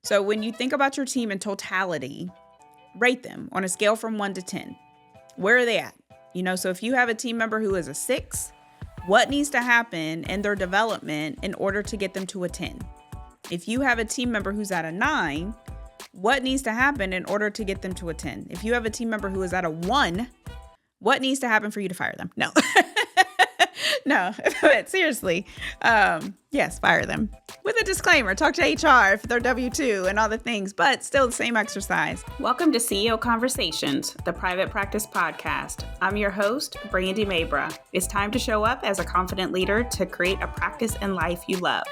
So when you think about your team in totality, rate them on a scale from 1 to 10. Where are they at? So if you have a team member who is a 6, what needs to happen in their development in order to get them to a 10? If you have a team member who's at a 9, what needs to happen in order to get them to a 10? If you have a team member who is at a 1, what needs to happen for you to fire them? No. No, but seriously, yes, fire them. With a disclaimer, talk to HR if they're W-2 and all the things, but still the same exercise. Welcome to CEO Conversations, the private practice podcast. I'm your host, Brandy Mabra. It's time to show up as a confident leader to create a practice and life you love.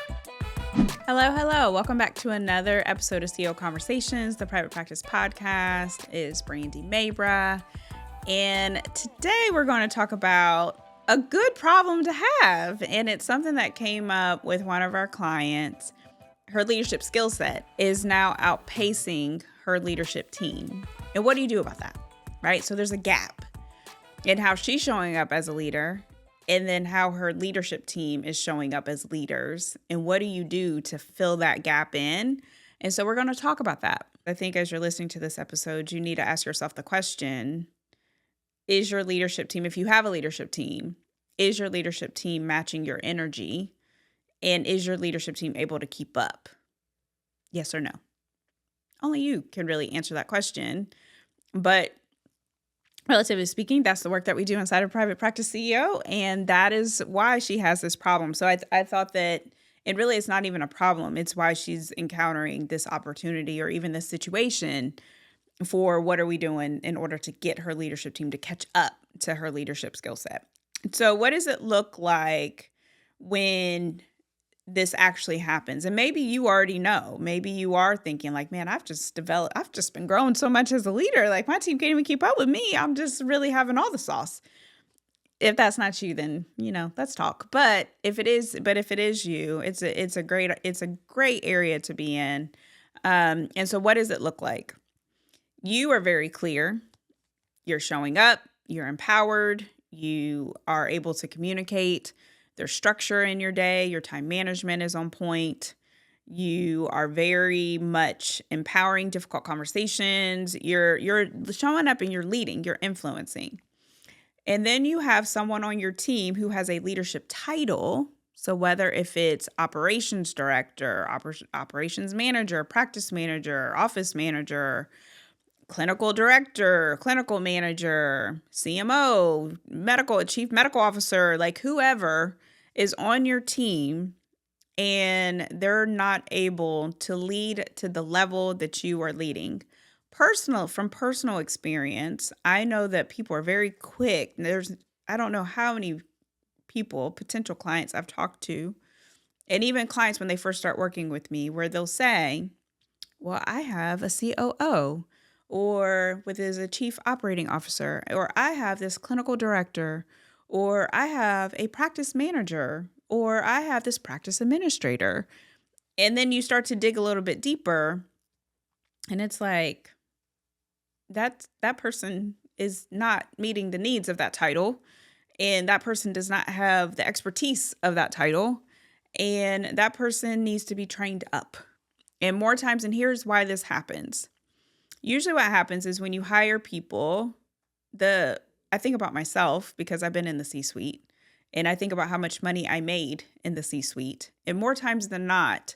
Hello. Welcome back to another episode of CEO Conversations, the private practice podcast. It is Brandy Mabra. And today we're going to talk about a good problem to have. And it's something that came up with one of our clients. Her leadership skill set is now outpacing her leadership team. And what do you do about that? Right? So there's a gap in how she's showing up as a leader and then how her leadership team is showing up as leaders. And what do you do to fill that gap in? And so we're going to talk about that. I think as you're listening to this episode, you need to ask yourself the question, is your leadership team, if you have a leadership team, is your leadership team matching your energy? And is your leadership team able to keep up? Yes or no? Only you can really answer that question. But relatively speaking, that's the work that we do inside of Private Practice CEO. And that is why she has this problem. So I thought that it really is not even a problem. It's why she's encountering this opportunity or even this situation for what are we doing in order to get her leadership team to catch up to her leadership skill set. So what does it look like when this actually happens? And maybe you already know. Maybe you are thinking like, man, I've just been growing so much as a leader. Like my team can't even keep up with me. I'm just really having all the sauce. If that's not you, then, let's talk. But if it is you, it's a great area to be in. And so what does it look like? You are very clear. You're showing up. You're empowered. You are able to communicate. There's structure in your day. Your time management is on point. You are very much empowering difficult conversations. You're showing up and you're leading. You're influencing. And then you have someone on your team who has a leadership title. So whether if it's operations director, operations manager, practice manager, office manager, clinical director, clinical manager, CMO, chief medical officer, like whoever is on your team and they're not able to lead to the level that you are leading. From personal experience, I know that people are very quick. I don't know how many people, potential clients I've talked to, and even clients when they first start working with me, where they'll say, well, I have a COO, or with as a chief operating officer, or I have this clinical director, or I have a practice manager, or I have this practice administrator. And then you start to dig a little bit deeper and it's like, that person is not meeting the needs of that title. And that person does not have the expertise of that title. And that person needs to be trained up. And more times, and here's why this happens. Usually what happens is when you hire people, I think about myself because I've been in the C-suite and I think about how much money I made in the C-suite. And more times than not,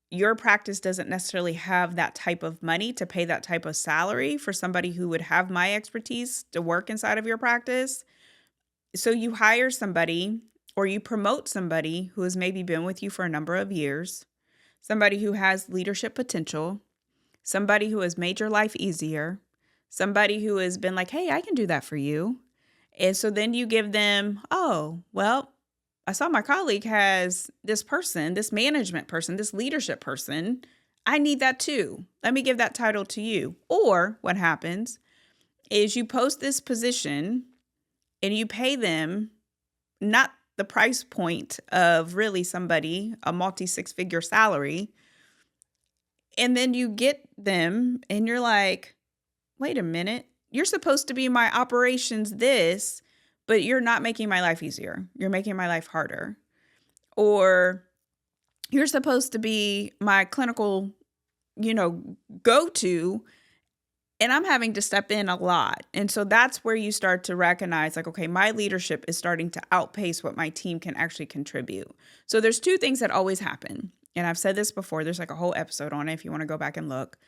your practice doesn't necessarily have that type of money to pay that type of salary for somebody who would have my expertise to work inside of your practice. So you hire somebody or you promote somebody who has maybe been with you for a number of years, somebody who has leadership potential, somebody who has made your life easier, somebody who has been like, hey, I can do that for you. And so then you give them, oh, well, I saw my colleague has this person, this management person, this leadership person. I need that too. Let me give that title to you. Or what happens is you post this position and you pay them not the price point of really somebody, a multi-six-figure salary. And then you get them and you're like, wait a minute, you're supposed to be my operations this, but you're not making my life easier. You're making my life harder. Or you're supposed to be my clinical go to, and I'm having to step in a lot. And so that's where you start to recognize like, okay, my leadership is starting to outpace what my team can actually contribute. So there's two things that always happen. And I've said this before, there's like a whole episode on it if you want to go back and look,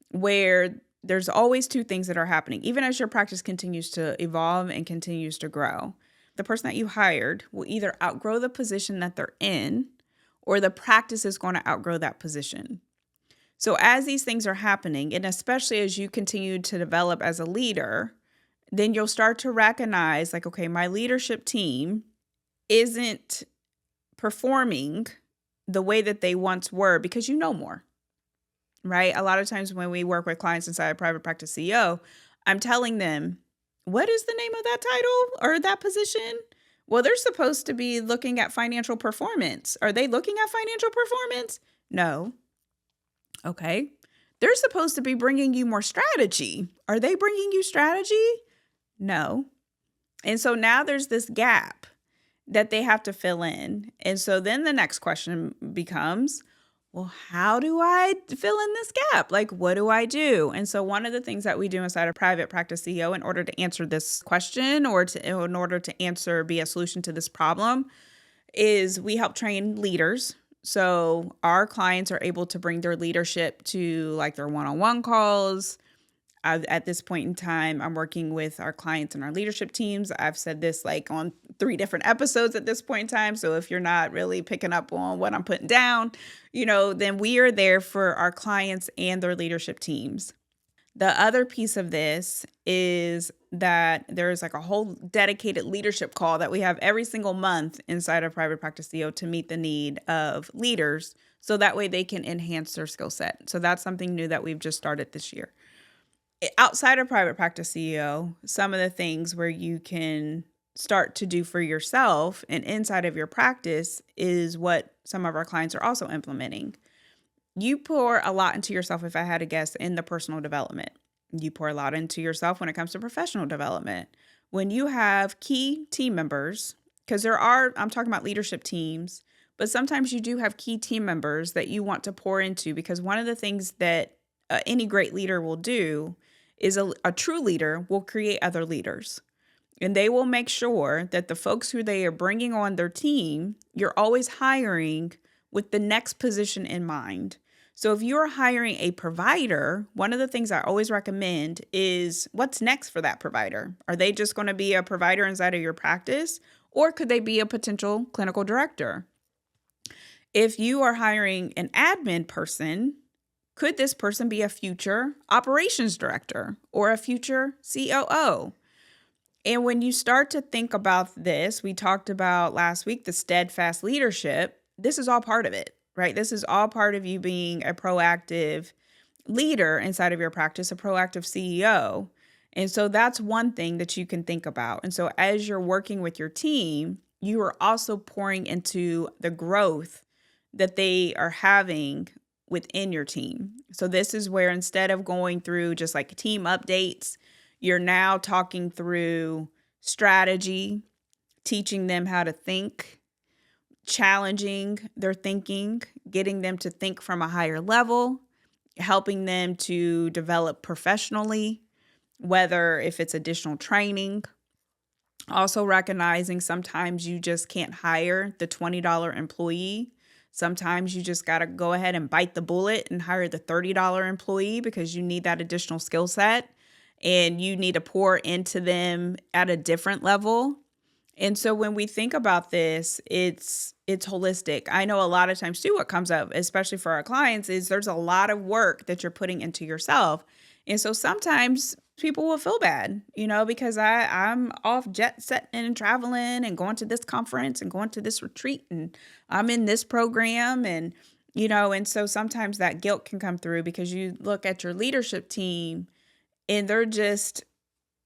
where there's always two things that are happening, even as your practice continues to evolve and continues to grow. The person that you hired will either outgrow the position that they're in, or the practice is going to outgrow that position. So as these things are happening, and especially as you continue to develop as a leader, then you'll start to recognize like, okay, my leadership team isn't performing the way that they once were because you know more, right? A lot of times when we work with clients inside of Private Practice CEO, I'm telling them, what is the name of that title or that position? Well, they're supposed to be looking at financial performance. Are they looking at financial performance? No. Okay. They're supposed to be bringing you more strategy. Are they bringing you strategy? No. And so now there's this gap that they have to fill in. And so then the next question becomes, well, how do I fill in this gap? Like, what do I do? And so one of the things that we do inside of Private Practice CEO in order to answer this question or in order to be a solution to this problem is we help train leaders. So our clients are able to bring their leadership to like their one-on-one calls. At this point in time, I'm working with our clients and our leadership teams. I've said this like on 3 different episodes at this point in time. So if you're not really picking up on what I'm putting down, then we are there for our clients and their leadership teams. The other piece of this is that there's like a whole dedicated leadership call that we have every single month inside of Private Practice CEO to meet the need of leaders. So that way they can enhance their skill set. So that's something new that we've just started this year. Outside of Private Practice CEO, some of the things where you can start to do for yourself and inside of your practice is what some of our clients are also implementing. You pour a lot into yourself, if I had to guess, in the personal development. You pour a lot into yourself when it comes to professional development. When you have key team members, because I'm talking about leadership teams, but sometimes you do have key team members that you want to pour into, because one of the things that any great leader will do is a true leader will create other leaders. And they will make sure that the folks who they are bringing on their team, you're always hiring with the next position in mind. So if you're hiring a provider, one of the things I always recommend is what's next for that provider. Are they just going to be a provider inside of your practice, or could they be a potential clinical director? If you are hiring an admin person, could this person be a future operations director or a future COO? And when you start to think about this, we talked about last week, the steadfast leadership. This is all part of it, right? This is all part of you being a proactive leader inside of your practice, a proactive CEO. And so that's one thing that you can think about. And so as you're working with your team, you are also pouring into the growth that they are having within your team. So this is where instead of going through just like team updates, you're now talking through strategy, teaching them how to think, challenging their thinking, getting them to think from a higher level, helping them to develop professionally, whether if it's additional training. Also recognizing sometimes you just can't hire the $20 employee. Sometimes you just got to go ahead and bite the bullet and hire the $30 employee because you need that additional skill set and you need to pour into them at a different level. And so when we think about this, it's holistic. I know a lot of times too, what comes up, especially for our clients, is there's a lot of work that you're putting into yourself. And so sometimes people will feel bad, because I'm off jet setting and traveling and going to this conference and going to this retreat and I'm in this program and so sometimes that guilt can come through because you look at your leadership team and they're just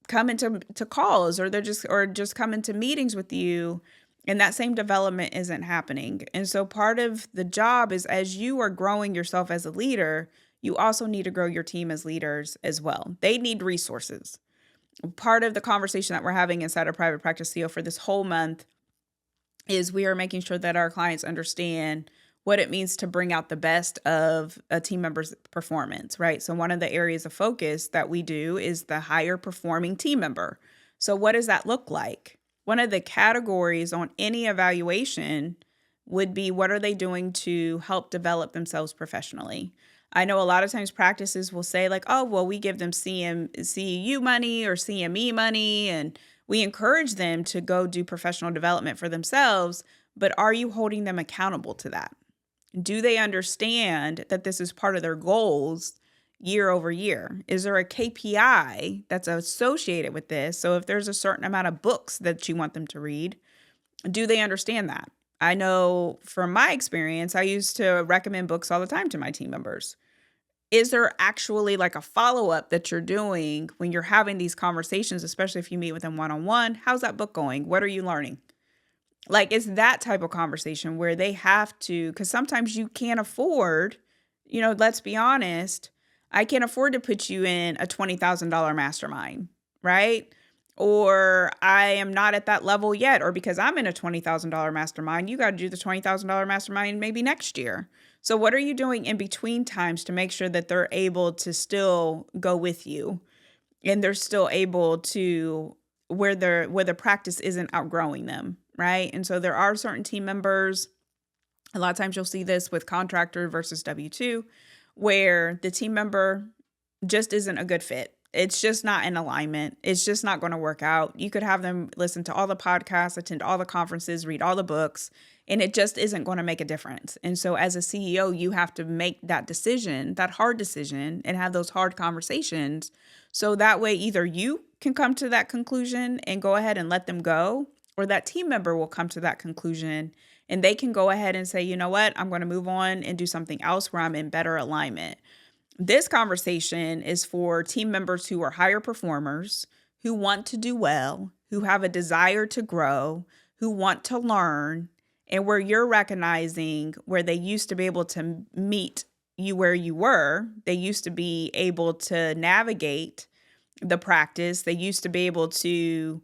coming to calls or they're just coming to meetings with you and that same development isn't happening. And so part of the job is as you are growing yourself as a leader, you also need to grow your team as leaders as well. They need resources. Part of the conversation that we're having inside of Private Practice CEO for this whole month is we are making sure that our clients understand what it means to bring out the best of a team member's performance, right? So one of the areas of focus that we do is the higher performing team member. So what does that look like? One of the categories on any evaluation would be, what are they doing to help develop themselves professionally? I know a lot of times practices will say like, oh, well, we give them CEU money or CME money, and we encourage them to go do professional development for themselves. But are you holding them accountable to that? Do they understand that this is part of their goals year over year? Is there a KPI that's associated with this? So if there's a certain amount of books that you want them to read, do they understand that? I know from my experience, I used to recommend books all the time to my team members. Is there actually like a follow-up that you're doing when you're having these conversations, especially if you meet with them one-on-one? How's that book going? What are you learning? Like, it's that type of conversation where they have to, because sometimes you can't afford, let's be honest, I can't afford to put you in a $20,000 mastermind, right? Or I am not at that level yet, or because I'm in a $20,000 mastermind, you got to do the $20,000 mastermind maybe next year. So what are you doing in between times to make sure that they're able to still go with you and they're still able to where the practice isn't outgrowing them, right? And so there are certain team members, a lot of times you'll see this with contractor versus W-2, where the team member just isn't a good fit. It's just not in alignment. It's just not going to work out. You could have them listen to all the podcasts, attend all the conferences, read all the books, and it just isn't going to make a difference. And so as a CEO, you have to make that decision, that hard decision, and have those hard conversations. So that way, either you can come to that conclusion and go ahead and let them go, or that team member will come to that conclusion and they can go ahead and say, you know what, I'm going to move on and do something else where I'm in better alignment. This conversation is for team members who are higher performers, who want to do well, who have a desire to grow, who want to learn, and where you're recognizing where they used to be able to meet you where you were. They used to be able to navigate the practice. They used to be able to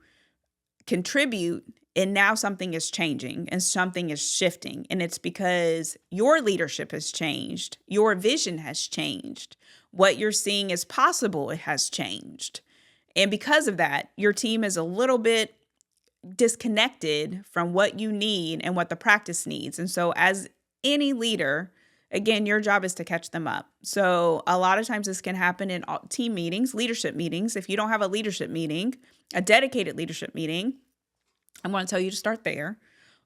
contribute, and now something is changing and something is shifting. And it's because your leadership has changed. Your vision has changed. What you're seeing is possible, it has changed. And because of that, your team is a little bit disconnected from what you need and what the practice needs. And so as any leader, again, your job is to catch them up. So a lot of times this can happen in team meetings, leadership meetings. If you don't have a leadership meeting, a dedicated leadership meeting, I'm going to tell you to start there.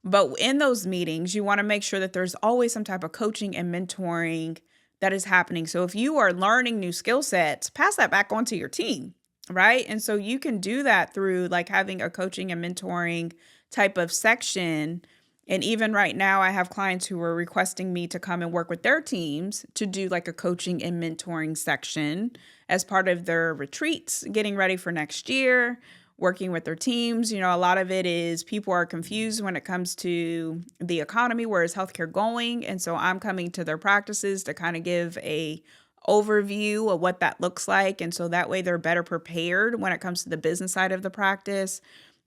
But in those meetings, you want to make sure that there's always some type of coaching and mentoring that is happening. So if you are learning new skill sets, pass that back on to your team, right? And so you can do that through like having a coaching and mentoring type of section. And even right now, I have clients who are requesting me to come and work with their teams to do like a coaching and mentoring section as part of their retreats, getting ready for next year, working with their teams. A lot of it is people are confused when it comes to the economy. Where is healthcare going? And so I'm coming to their practices to kind of give a overview of what that looks like. And so that way they're better prepared when it comes to the business side of the practice.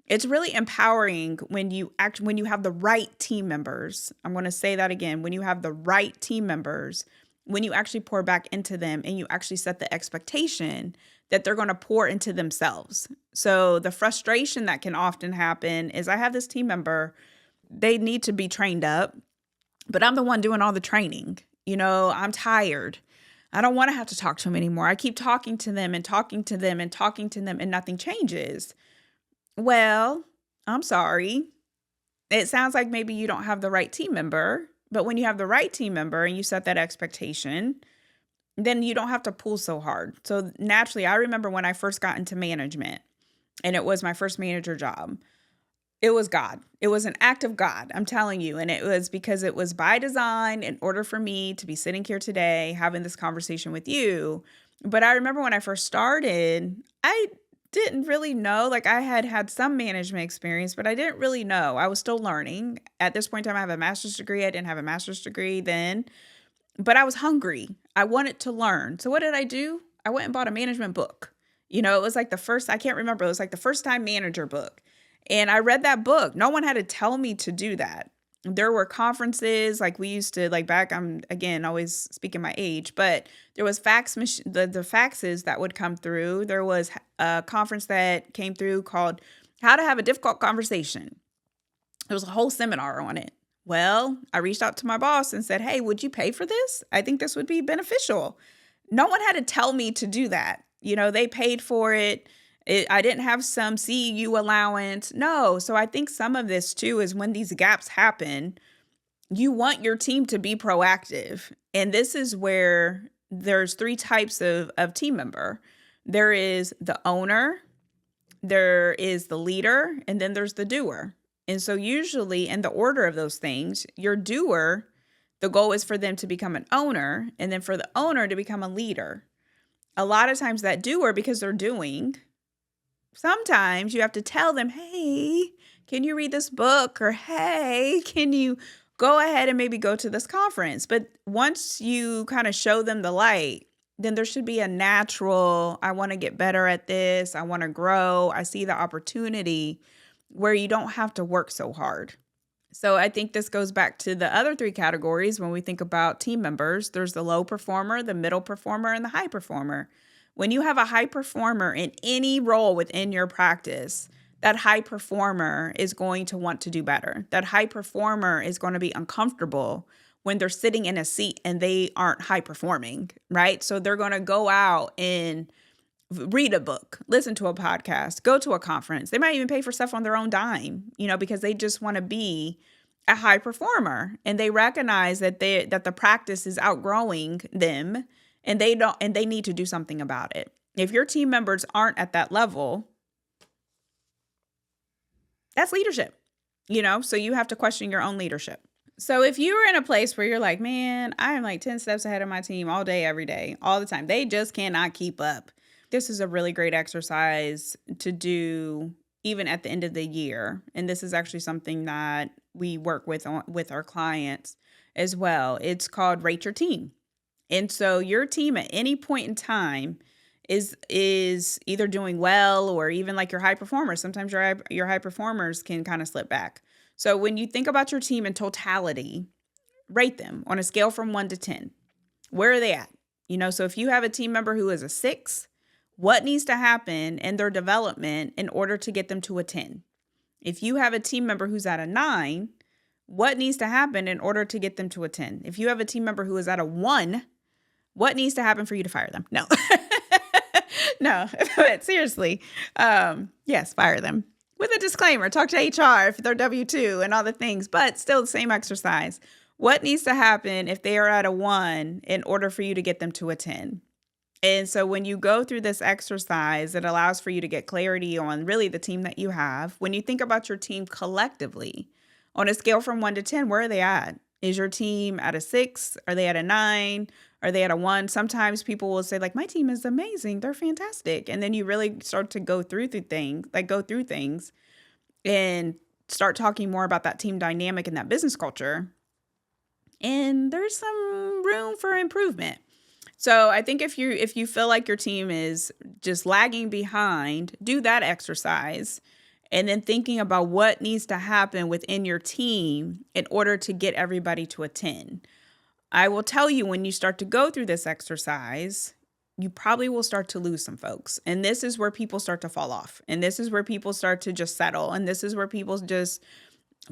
It's really empowering when you have the right team members. I'm going to say that again. When you have the right team members, when you actually pour back into them and you actually set the expectation that they're going to pour into themselves. So the frustration that can often happen is I have this team member, they need to be trained up, but I'm the one doing all the training. I'm tired. I don't want to have to talk to them anymore. I keep talking to them and talking to them and talking to them and nothing changes. Well, I'm sorry. It sounds like maybe you don't have the right team member, but when you have the right team member and you set that expectation, then you don't have to pull so hard. So naturally, I remember when I first got into management and it was my first manager job, it was God. It was an act of God, I'm telling you. And it was because it was by design in order for me to be sitting here today, having this conversation with you. But I remember when I first started, I didn't really know, like I had some management experience, but I didn't really know. I was still learning. At this point in time, I have a master's degree. I didn't have a master's degree then, but I was hungry. I wanted to learn. So what did I do? I went and bought a management book. It was like I can't remember. It was like the first time manager book. And I read that book. No one had to tell me to do that. There were conferences like we used to like back. I'm again always speaking my age, but there was the faxes that would come through. There was a conference that came through called "How to Have a Difficult Conversation." There was a whole seminar on it. Well, I reached out to my boss and said, "Hey, would you pay for this? I think this would be beneficial." No one had to tell me to do that. They paid for it. I didn't have some CEU allowance. No. So I think some of this too is when these gaps happen, you want your team to be proactive. And this is where there's three types of team member. There is the owner, there is the leader, and then there's the doer. And so usually in the order of those things, your doer, the goal is for them to become an owner, and then for the owner to become a leader. A lot of times that doer, because they're doing, sometimes you have to tell them, hey, can you read this book? Or hey, can you go ahead and maybe go to this conference? But once you kind of show them the light, then there should be a natural, I want to get better at this. I want to grow. I see the opportunity where you don't have to work so hard. So I think this goes back to the other three categories when we think about team members. There's the low performer, the middle performer, and the high performer. When you have a high performer in any role within your practice, that high performer is going to want to do better. That high performer is going to be uncomfortable when they're sitting in a seat and they aren't high performing, right? So they're going to go out and read a book, listen to a podcast, go to a conference. They might even pay for stuff on their own dime, because they just want to be a high performer, and they recognize that the practice is outgrowing them, and they need to do something about it. If your team members aren't at that level, that's leadership, so you have to question your own leadership. So if you are in a place where you're like, man, I am like 10 steps ahead of my team all day, every day, all the time, they just cannot keep up. This is a really great exercise to do even at the end of the year. And this is actually something that we work with our clients as well. It's called Rate Your Team. And so your team at any point in time is either doing well, or even like your high performers. Sometimes your high performers can kind of slip back. So when you think about your team in totality, rate them on a scale from 1 to 10. Where are they at? So if you have a team member who is a 6, what needs to happen in their development in order to get them to a 10? If you have a team member who's at a 9, what needs to happen in order to get them to a 10? If you have a team member who is at a 1, what needs to happen for you to fire them? No, no, but seriously, yes, fire them with a disclaimer. Talk to HR if they're W-2 and all the things, but still the same exercise. What needs to happen if they are at a 1 in order for you to get them to a 10? And so when you go through this exercise, it allows for you to get clarity on really the team that you have. When you think about your team collectively, on a scale from 1 to 10, where are they at? Is your team at a 6? Are they at a 9? Are they at a 1? Sometimes people will say, like, my team is amazing. They're fantastic. And then you really start to go through things and start talking more about that team dynamic and that business culture. And there's some room for improvement. So I think if you feel like your team is just lagging behind, do that exercise, and then thinking about what needs to happen within your team in order to get everybody to a 10. I will tell you, when you start to go through this exercise, you probably will start to lose some folks. And this is where people start to fall off. And this is where people start to just settle. And this is where people just,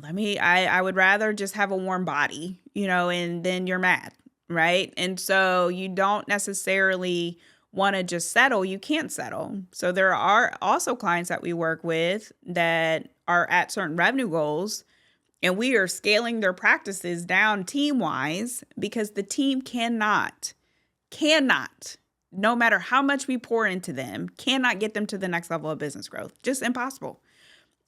I would rather just have a warm body, and then you're mad. Right. And so you don't necessarily want to just settle. You can't settle. So there are also clients that we work with that are at certain revenue goals, and we are scaling their practices down team wise because the team cannot, no matter how much we pour into them, cannot get them to the next level of business growth. Just impossible.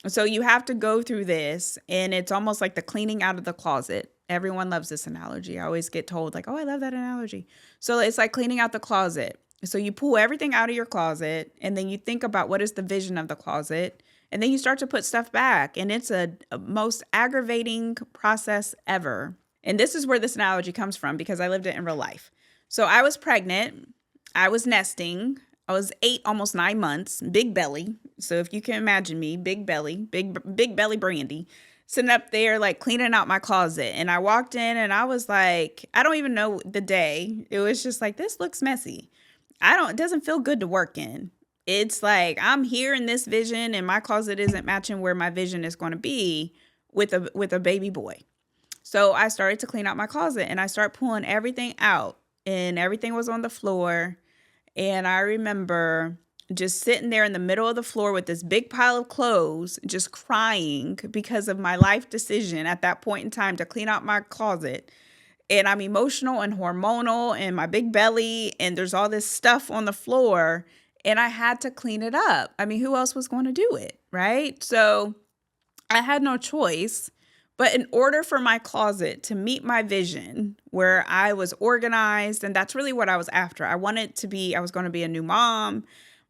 So you have to go through this, and it's almost like the cleaning out of the closet. Everyone loves this analogy. I always get told like, oh, I love that analogy. So it's like cleaning out the closet. So you pull everything out of your closet, and then you think about what is the vision of the closet, and then you start to put stuff back. And it's a most aggravating process ever. And this is where this analogy comes from, because I lived it in real life. So I was pregnant. I was nesting. I was 8, almost 9 months, big belly. So if you can imagine me, big belly, big belly Brandy. sitting up there like cleaning out my closet. And I walked in and I was like, I don't even know the day. It was just like, this looks messy. It doesn't feel good to work in. It's like I'm here in this vision and my closet isn't matching where my vision is going to be with a baby boy. So I started to clean out my closet and I started pulling everything out and everything was on the floor. And I remember just sitting there in the middle of the floor with this big pile of clothes, just crying because of my life decision at that point in time to clean out my closet. And I'm emotional and hormonal and my big belly and there's all this stuff on the floor and I had to clean it up. I mean, who else was going to do it, right? So I had no choice. But in order for my closet to meet my vision where I was organized, and that's really what I was after. I was going to be a new mom.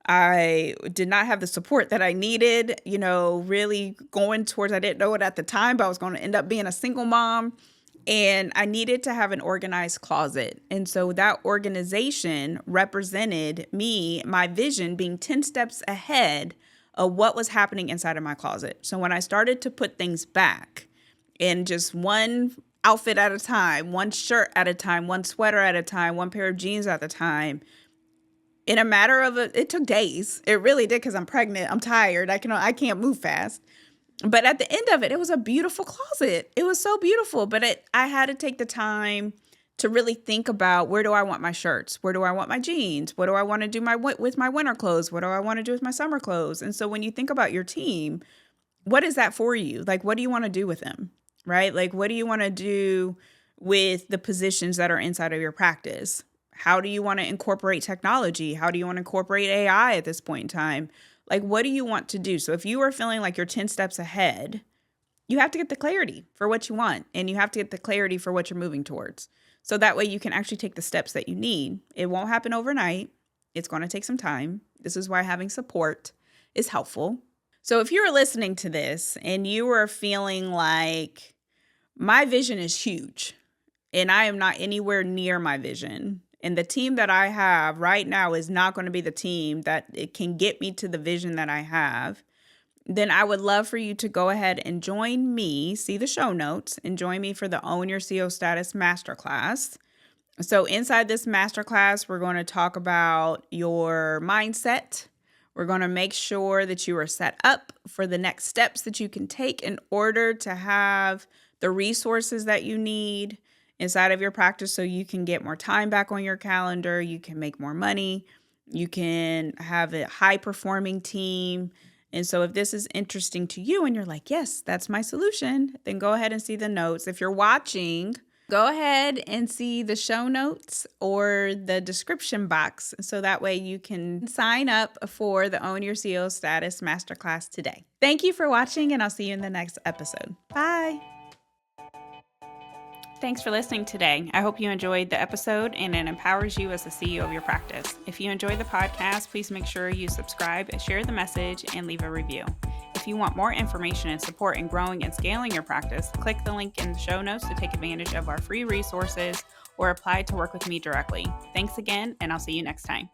I did not have the support that I needed, really going towards, I didn't know it at the time, but I was going to end up being a single mom. And I needed to have an organized closet. And so that organization represented me, my vision being 10 steps ahead of what was happening inside of my closet. So when I started to put things back in just one outfit at a time, one shirt at a time, one sweater at a time, one pair of jeans at a time, in a matter of it took days. It really did because I'm pregnant. I'm tired. I can't move fast. But at the end of it, it was a beautiful closet. It was so beautiful. But I had to take the time to really think about, where do I want my shirts? Where do I want my jeans? What do I want to do with my winter clothes? What do I want to do with my summer clothes? And so when you think about your team, what is that for you? Like, what do you want to do with them? Right? Like, what do you want to do with the positions that are inside of your practice? How do you want to incorporate technology? How do you want to incorporate AI at this point in time? Like, what do you want to do? So if you are feeling like you're 10 steps ahead, you have to get the clarity for what you want, and you have to get the clarity for what you're moving towards. So that way you can actually take the steps that you need. It won't happen overnight. It's going to take some time. This is why having support is helpful. So if you're listening to this and you are feeling like my vision is huge and I am not anywhere near my vision, and the team that I have right now is not going to be the team that it can get me to the vision that I have, then I would love for you to go ahead and join me, see the show notes, and join me for the Own Your CEO Status Masterclass. So inside this masterclass, we're going to talk about your mindset. We're going to make sure that you are set up for the next steps that you can take in order to have the resources that you need inside of your practice so you can get more time back on your calendar, you can make more money, you can have a high-performing team. And so if this is interesting to you and you're like, yes, that's my solution, then go ahead and see the notes. If you're watching, go ahead and see the show notes or the description box so that way you can sign up for the Own Your CEO Status Masterclass today. Thank you for watching, and I'll see you in the next episode. Bye. Thanks for listening today. I hope you enjoyed the episode and it empowers you as the CEO of your practice. If you enjoyed the podcast, please make sure you subscribe, share the message, and leave a review. If you want more information and support in growing and scaling your practice, click the link in the show notes to take advantage of our free resources or apply to work with me directly. Thanks again, and I'll see you next time.